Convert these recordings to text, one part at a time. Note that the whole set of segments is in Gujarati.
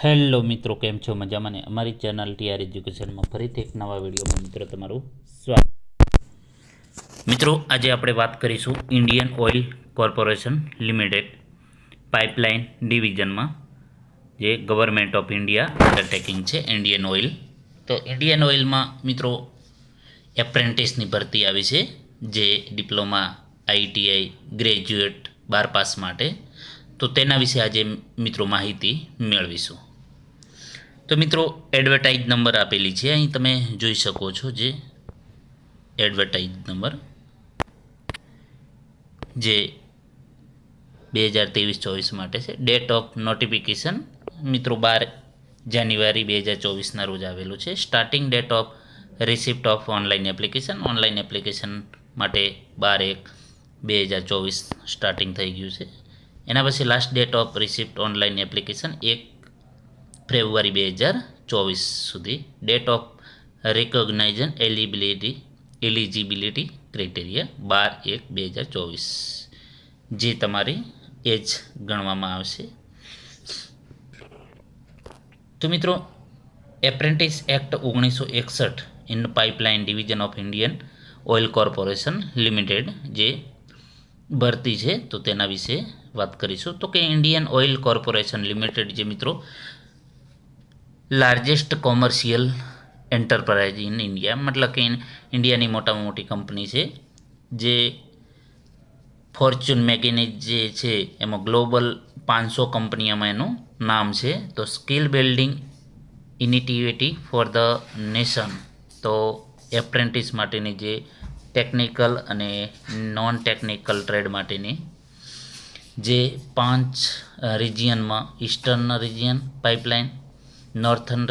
હેલો મિત્રો, કેમ છો? મજામાં ને? અમારી ચેનલ ટીઆર એજ્યુકેશનમાં ફરીથી એક નવા વિડીયોમાં મિત્રો તમારું સ્વાગત. મિત્રો, આજે આપણે વાત કરીશું Indian oil corporation limited pipeline ડિવિઝનમાં જે ગવર્મેન્ટ ઓફ ઇન્ડિયા અંડરટેકિંગ છે ઇન્ડિયન ઓઇલ. તો ઇન્ડિયન ઓઇલમાં મિત્રો એપ્રેન્ટિસની ભરતી આવી છે, જે ડિપ્લોમા, આઈટીઆઈ, ગ્રેજ્યુએટ 12 પાસ માટે. તો તેના વિશે આજે મિત્રો માહિતી મેળવીશું. તો મિત્રો એડવર્ટાઇઝ નંબર આપેલી છે, અહીં તમે જોઈ શકો છો. જે એડવર્ટાઇઝ નંબર જે 2023-24 માટે છે. ડેટ ઓફ નોટિફિકેશન મિત્રો 12 જાન્યુઆરી 2024ના રોજ આવેલું છે. Starting date of receipt of online application માટે 12/1/2024 સ્ટાર્ટિંગ થઈ ગયું છે. એના પછી last date of receipt online application 1 ફેબ્રુઆરી 2024 સુધી. ડેટ ઓફ રિકોગ્નાઇઝન એલિજિબિલિટી ક્રાઇટેરિયા 12/1/2024 જે તમારી એજ ગણવામાં આવશે. તો મિત્રો apprentice act 1961 in pipeline division of Indian oil corporation limited જે ભરતી છે, તો તેના વિશે વાત કરીશું. તો કે ઇન્ડિયન ઓઇલ કોર્પોરેશન લિમિટેડ જે મિત્રો largest commercial enterprise in India, મતલબ કે ઇન્ડિયાની મોટામાં મોટી કંપની છે. જે ફોર્ચ્યુન મેગેઝિન જે છે એમાં ગ્લોબલ 500 કંપનીઓમાં એનું નામ છે. તો skill building initiative for the nation. તો એપ્રેન્ટિસ માટેની જે ટેકનિકલ અને નોન ટેકનિકલ ટ્રેડ માટેની જે 5 રિજિયનમાં eastern region pipeline, northern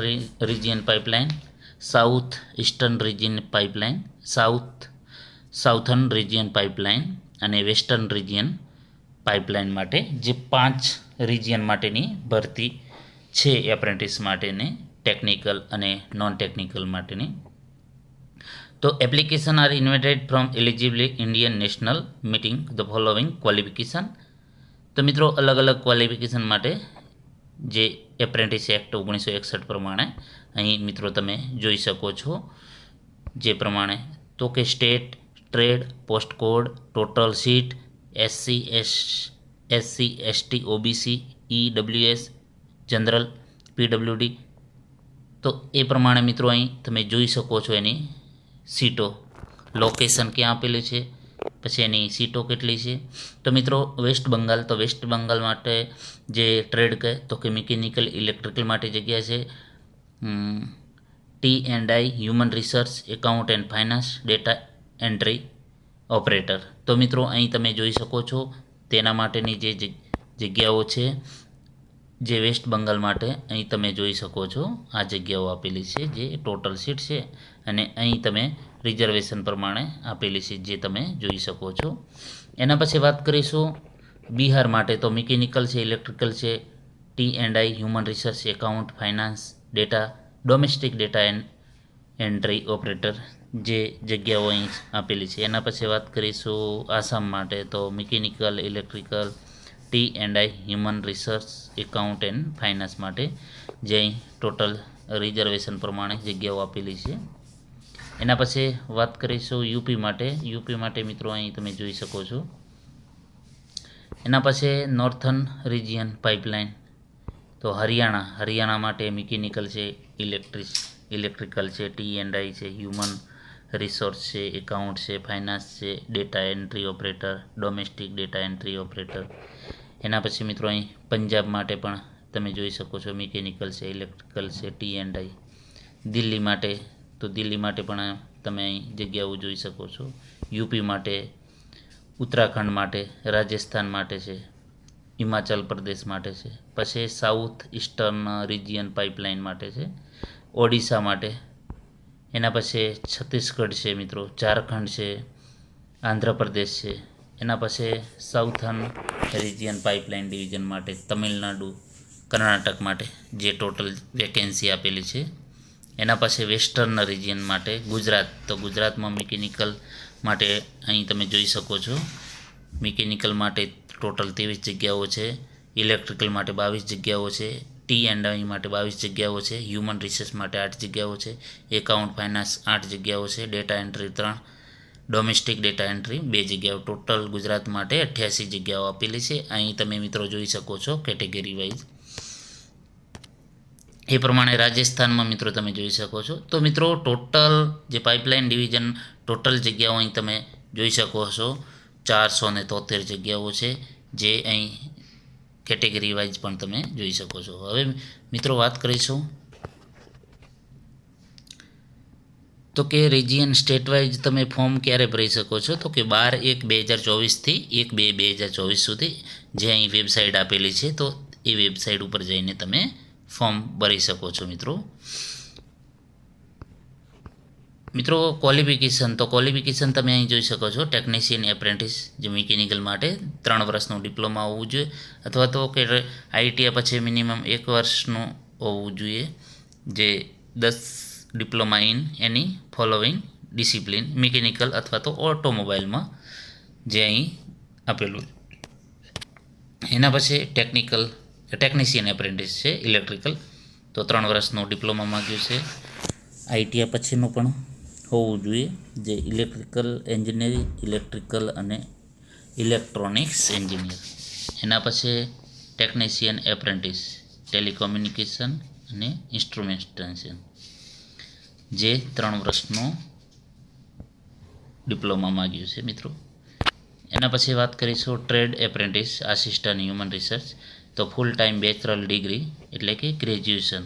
region pipeline, south eastern region pipeline, southern region pipeline અને વેસ્ટર્ન રિજિયન પાઇપલાઇન માટે જે 5 રિજિયન માટેની ભરતી છે એપ્રેન્ટિસ માટેની, ટેકનિકલ અને નોન ટેકનિકલ માટેની. તો application are invited from eligible Indian national meeting the following qualification. તો મિત્રો અલગ અલગ ક્વોલિફિકેશન માટે જે એપ્રેન્ટિસ એક્ટ 1961 પ્રમાણે અહીં મિત્રો તમે જોઈ શકો છો જે પ્રમાણે. તો કે state, trade, post code, total seat, SC ST OBC, EWS, general, PWD. તો એ પ્રમાણે મિત્રો અહીં તમે જોઈ શકો છો એની સીટો, લોકેશન ક્યાં આપેલું છે, પછી એની સીટો કેટલી છે. તો મિત્રો વેસ્ટ બંગાળ માટે જે ટ્રેડ કહે તો કે મિકેનિકલ ઇલેક્ટ્રિકલ માટે જગ્યા છે. T&I human research, account and finance, data entry operator. તો મિત્રો અહીં તમે જોઈ શકો છો તેના માટેની જે જગ્યાઓ છે જે વેસ્ટ બંગાળ માટે અહીં તમે જોઈ શકો છો આ જગ્યાઓ આપેલી છે જે ટોટલ સીટ છે, અને અહીં તમે રિઝર્વેશન પ્રમાણે આપેલી છે જે તમે જોઈ શકો છો. એના પછી વાત કરીશું બિહાર માટે. તો મિકેનિકલ છે, ઇલેક્ટ્રિકલ છે, T&I human research, account, finance, data, domestic data entry operator જે જગ્યાઓ અહીં આપેલી છે. એના પછી વાત કરીશું આસામ માટે. તો mechanical, electrical, T&I human research, account and finance માટે જે અહીં ટોટલ રિઝર્વેશન પ્રમાણે જગ્યાઓ આપેલી છે. એના પછી વાત કરીશું યુપી માટે મિત્રો અહીં તમે જોઈ શકો છો. એના પછી નોર્થન રિજિયન પાઇપલાઇન. તો હરિયાણા માટે મિકેનિકલ છે, ઇલેક્ટ્રિકલ છે, T&I છે, હ્યુમન રિસોર્સ છે, એકાઉન્ટ છે, ફાઇનાન્સ છે, data entry operator, domestic data entry operator. એના પછી મિત્રો અહીં પંજાબ માટે પણ તમે જોઈ શકો છો મિકેનિકલ છે, ઇલેક્ટ્રિકલ છે, T&I. દિલ્હી માટે પણ તમે અહીં જગ્યાઓ જોઈ શકો છો. યુપી માટે, ઉત્તરાખંડ માટે, રાજસ્થાન માટે છે, હિમાચલ પ્રદેશ માટે છે. પછી સાઉથ ઈસ્ટર્ન રિજિયન પાઇપલાઇન માટે છે, ઓડિશા માટે. એના પછી છત્તીસગઢ છે મિત્રો, ઝારખંડ છે, આંધ્રપ્રદેશ છે. એના પછી સાઉથર્ન રિજિયન પાઇપલાઇન ડિવિઝન માટે તમિલનાડુ, કર્ણાટક માટે જે ટોટલ વેકેન્સી આપેલી છે. એના પછી વેસ્ટર્ન રિજિયન માટે ગુજરાત. તો ગુજરાતમાં મિકેનિકલ માટે અહીં તમે જોઈ શકો છો મિકેનિકલ માટે ટોટલ 23 જગ્યાઓ છે, ઇલેક્ટ્રિકલ માટે 22 જગ્યાઓ છે, T&I માટે 22 જગ્યાઓ છે, હ્યુમન રિસોર્સ માટે 8 જગ્યાઓ છે, એકાઉન્ટ ફાઇનાન્સ 8 જગ્યાઓ છે, data entry 3, domestic data entry 2 જગ્યાઓ, ટોટલ ગુજરાત માટે 88 જગ્યાઓ આપેલી છે. અહીં તમે મિત્રો જોઈ શકો છો કેટેગરી વાઇઝ. એ પ્રમાણે રાજસ્થાનમાં મિત્રો તમે જોઈ શકો છો. તો મિત્રો ટોટલ જે પાઇપલાઇન ડિવિઝન ટોટલ જગ્યાઓ અહીં તમે જોઈ શકો છો 473 જગ્યાઓ છે, જે અહીં કેટેગરી વાઇઝ પણ તમે જોઈ શકો છો. હવે મિત્રો વાત કરીશું તો કે રિજિયન સ્ટેટ વાઇઝ તમે ફોર્મ ક્યારે ભરી શકો છો, તો કે 12/1/2024થી 1/2/2024 સુધી જે અહીં વેબસાઇટ આપેલી છે, તો એ વેબસાઇટ ઉપર જઈને તમે ફોર્મ ભરી શકો છો. મિત્રો ક્વોલિફિકેશન તમે અહીં જોઈ શકો છો. ટેકનિશિયન એપ્રેન્ટિસ જે મિકેનિકલ માટે 3 વર્ષનું ડિપ્લોમા હોવું જોઈએ, અથવા તો કે ITI પછી મિનિમમ 1 વર્ષનું હોવું જોઈએ, જે 10 diploma in any following discipline mechanical અથવા તો ઓટોમોબાઈલમાં જે અહીં આપેલું. એના પછી ટેકનિશિયન એપ્રેન્ટિસ છે ઇલેક્ટ્રિકલ, તો 3 વર્ષનું ડિપ્લોમા માંગ્યું છે. ITI પછીનું પણ હોવું જોઈએ, જે ઇલેક્ટ્રિકલ એન્જિનિયરિંગ, ઇલેક્ટ્રિકલ અને ઇલેક્ટ્રોનિક્સ એન્જિનિયર. એના પછી ટેકનિશિયન એપ્રેન્ટિસ ટેલિકોમ્યુનિકેશન અને ઇન્સ્ટ્રુમેન્ટેશન, જે 3 વર્ષનું ડિપ્લોમા માંગ્યું છે મિત્રો. એના પછી વાત કરીશું trade apprentice assistant human research, તો ફૂલ ટાઈમ બેચલર ડિગ્રી એટલે કે ગ્રેજ્યુએશન.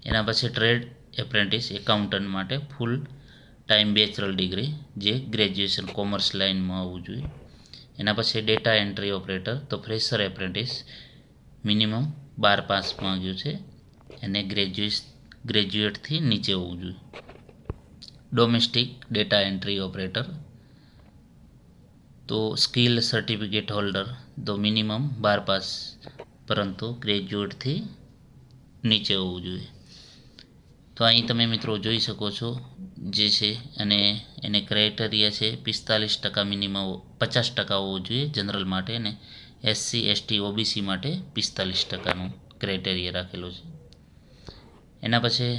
એના પછી ટ્રેડ એપ્રેન્ટિસ એકાઉન્ટન્ટ માટે ફૂલ ટાઈમ બેચલર ડિગ્રી, જે ગ્રેજ્યુએશન કોમર્સ લાઇનમાં હોવું જોઈએ. એના પછી ડેટા એન્ટ્રી ઓપરેટર, તો ફ્રેશર એપ્રેન્ટિસ મિનિમમ 12 પાસ માંગ્યું છે અને ગ્રેજ્યુએટથી નીચે હોવું જોઈએ. ડોમેસ્ટિક ડેટા એન્ટ્રી ઓપરેટર, તો સ્કિલ સર્ટિફિકેટ હોલ્ડર, તો મિનિમમ 12 પાસ પરંતુ ગ્રેજ્યુએટથી નીચે હોવું જોઈએ. તો અહીં તમે મિત્રો જોઈ શકો છો જે છે, અને એને ક્રાઇટેરિયા છે 45% મિનિમમ 50% હોવું જોઈએ જનરલ માટે, અને SC ST OBC માટે 45%નું ક્રાઇટેરિયા રાખેલો છે. એના પછી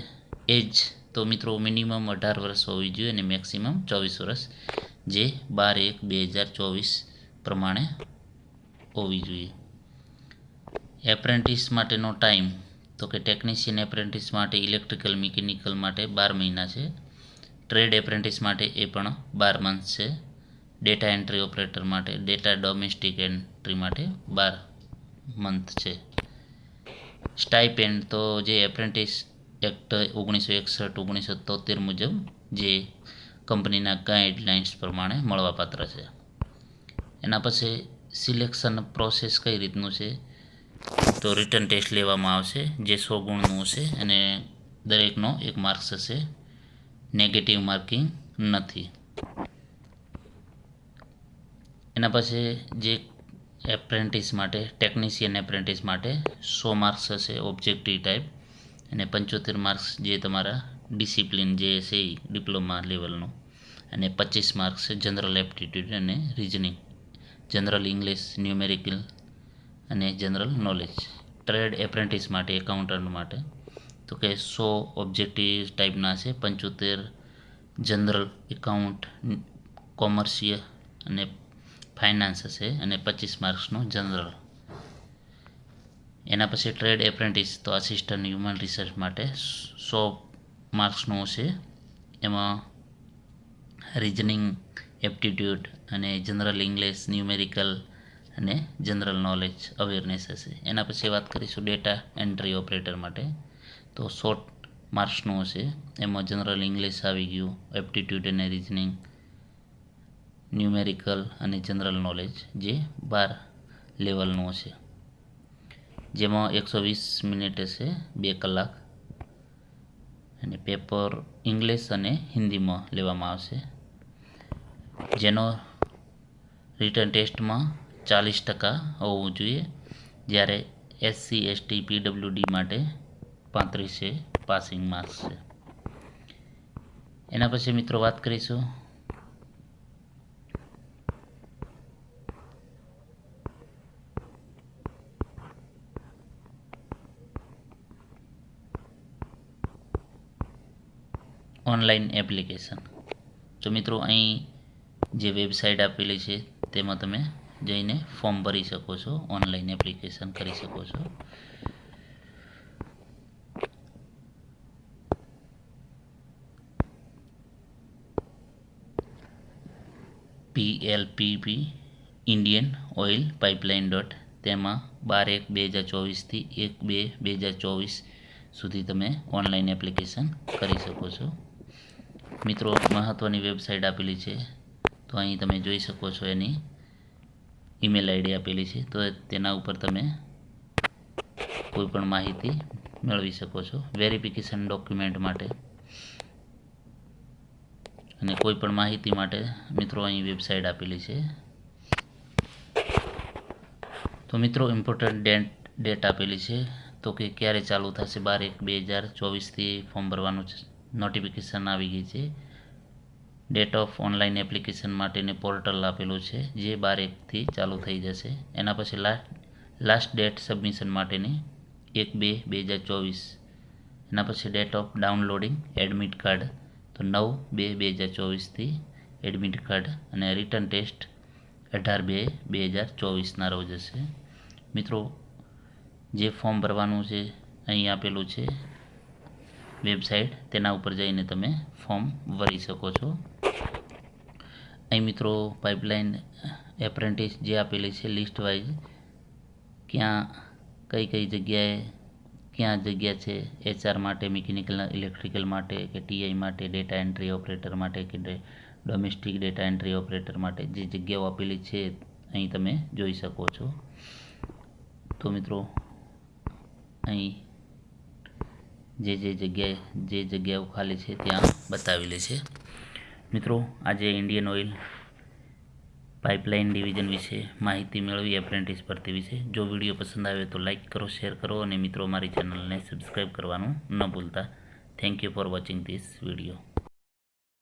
એજ, તો મિત્રો મિનિમમ 18 વર્ષ હોવી જોઈએ અને મેક્સિમમ 24 વર્ષ, જે 12/1/2024 પ્રમાણે હોવી જોઈએ. એપ્રેન્ટિસ માટેનો ટાઈમ, તો કે ટેકનિશિયન એપ્રેન્ટિસ માટે ઇલેક્ટ્રિકલ મિકેનિકલ માટે 12 મહિના છે, ટ્રેડ એપ્રેન્ટિસ માટે એ પણ 12 મંથ છે, ડેટા એન્ટ્રી ઓપરેટર માટે ડેટા ડોમેસ્ટિક એન્ટ્રી માટે 12 મંથ છે. સ્ટાઇપેન્ડ, તો જે એપ્રેન્ટિસ એક્ટ 1961-1973 મુજબ જે કંપનીના ગાઈડલાઇન્સ પ્રમાણે મળવાપાત્ર છે. એના પછી સિલેક્શન પ્રોસેસ કઈ રીતનું છે, તો રિટન ટેસ્ટ લેવામાં આવશે, જે 100 ગુણનું હશે અને દરેકનો 1 માર્ક્સ હશે, નેગેટિવ માર્કિંગ નથી. એના પછી જે એપ્રેન્ટિસ માટે ટેકનિશિયન એપ્રેન્ટિસ માટે 100 માર્ક્સ હશે ઓબ્જેક્ટિવ ટાઈપ, અને 75 માર્ક્સ જે તમારા ડિસિપ્લિન જે છે ડિપ્લોમા લેવલનું, અને 25 માર્ક્સ જનરલ એપ્ટિટ્યૂડ અને રિઝનિંગ, જનરલ ઇંગ્લિશ, ન્યુમેરિકલ અને જનરલ નોલેજ. ટ્રેડ એપ્રેન્ટિસ માટે એકાઉન્ટન્ટ માટે, તો કે 100 ઓબ્જેક્ટિવ ટાઈપના છે, 75 જનરલ એકાઉન્ટ, કોમર્શિયલ અને ફાઇનાન્સ હશે, અને 25 માર્ક્સનું જનરલ. એના પછી ટ્રેડ એપ્રેન્ટિસ, તો આસિસ્ટન્ટ હ્યુમન રિસર્ચ માટે 100 માર્ક્સનું હશે, એમાં રિઝનિંગ એપ્ટિટ્યૂડ અને જનરલ ઇંગ્લિશ, ન્યુમેરિકલ અને જનરલ નોલેજ અવેરનેસ હશે. એના પછી વાત કરીશું ડેટા એન્ટ્રી ઓપરેટર માટે, તો 100 માર્ક્સનું હશે, એમાં જનરલ ઇંગ્લિશ આવી ગયું, એપ્ટિટ્યૂડ અને રિઝનિંગ, ન્યુમેરિકલ અને જનરલ નોલેજ, જે 12 લેવલનું હશે, જેમાં 120 મિનિટ હશે, 2 કલાક, અને પેપર ઇંગ્લિશ અને હિન્દીમાં લેવામાં આવશે, જેનો રિટન ટેસ્ટમાં 40% હોવું જોઈએ, જ્યારે SC ST PWD માટે 35 પાસિંગ માર્ક્સ છે. એના પછી મિત્રો વાત કરીશું ઓનલાઈન એપ્લિકેશન. તો મિત્રો અહીં જે વેબસાઇટ આપેલી છે તેમાં તમે જઈને ફોર્મ ભરી શકો છો, ઓનલાઈન એપ્લિકેશન કરી શકો છો. PLPP ઇન્ડિયન ઓઇલ પાઇપલાઇન તેમાં 12/1/2024થી 1/2/2024 સુધી તમે ઓનલાઈન એપ્લિકેશન કરી શકો છો. મિત્રો મહત્ત્વની વેબસાઇટ આપેલી છે, તો અહીં તમે જોઈ શકો છો એની ઈમેલ આઈડી આપેલી છે, તો તેના ઉપર તમે કોઈ પણ માહિતી મેળવી શકો છો. વેરિફિકેશન ડોક્યુમેન્ટ માટે અને કોઈ પણ માહિતી માટે મિત્રો અહીં વેબસાઇટ આપેલી છે. તો મિત્રો ઇમ્પોર્ટન્ટ ડેટ આપેલી છે, તો કે ક્યારે ચાલુ થશે. 12/1/2024થી ફોર્મ ભરવાનું નોટિફિકેશન આવી ગઈ છે. ડેટ ઓફ ઓનલાઈન એપ્લિકેશન માટેની પોર્ટલ આપેલું છે, જે 12/1થી ચાલુ થઈ જશે. એના પછી લાસ્ટ ડેટ સબમિશન માટેની 1/2/2024. એના પછી date of downloading admit card, તો 9/2/2024થી એડમિટ કાર્ડ અને રિટર્ન ટેસ્ટ 18/2/2024ના રોજ હશે. મિત્રો જે ફોર્મ ભરવાનું છે અહીં આપેલું છે વેબસાઇટ, તેના ઉપર જઈને તમે ફોર્મ ભરી શકો છો. અહીં મિત્રો પાઇપલાઇન એપ્રેન્ટિસ જે આપેલી છે લિસ્ટ વાઇઝ, કઈ જગ્યા છે, HR માટે, મિકેનિકલ ઇલેક્ટ્રિકલ માટે, કે TI માટે, ડેટા એન્ટ્રી ઓપરેટર માટે, કે ડોમેસ્ટિક ડેટા એન્ટ્રી ઓપરેટર માટે જે જગ્યાઓ આપેલી છે અહીં તમે જોઈ શકો છો. તો મિત્રો અહીં જે જગ્યાઓ ખાલી છે ત્યાં બતાવેલી છે. મિત્રો આજે ઇન્ડિયન ઓઇલ પાઇપલાઇન ડિવિઝન વિશે માહિતી મેળવી, એપ્રેન્ટિસ ભરતી વિશે. જો વિડીયો પસંદ આવે તો લાઇક કરો, શેર કરો અને મિત્રો મારી ચેનલને સબસ્ક્રાઈબ કરવાનું ન ભૂલતા. Thank you for watching this video.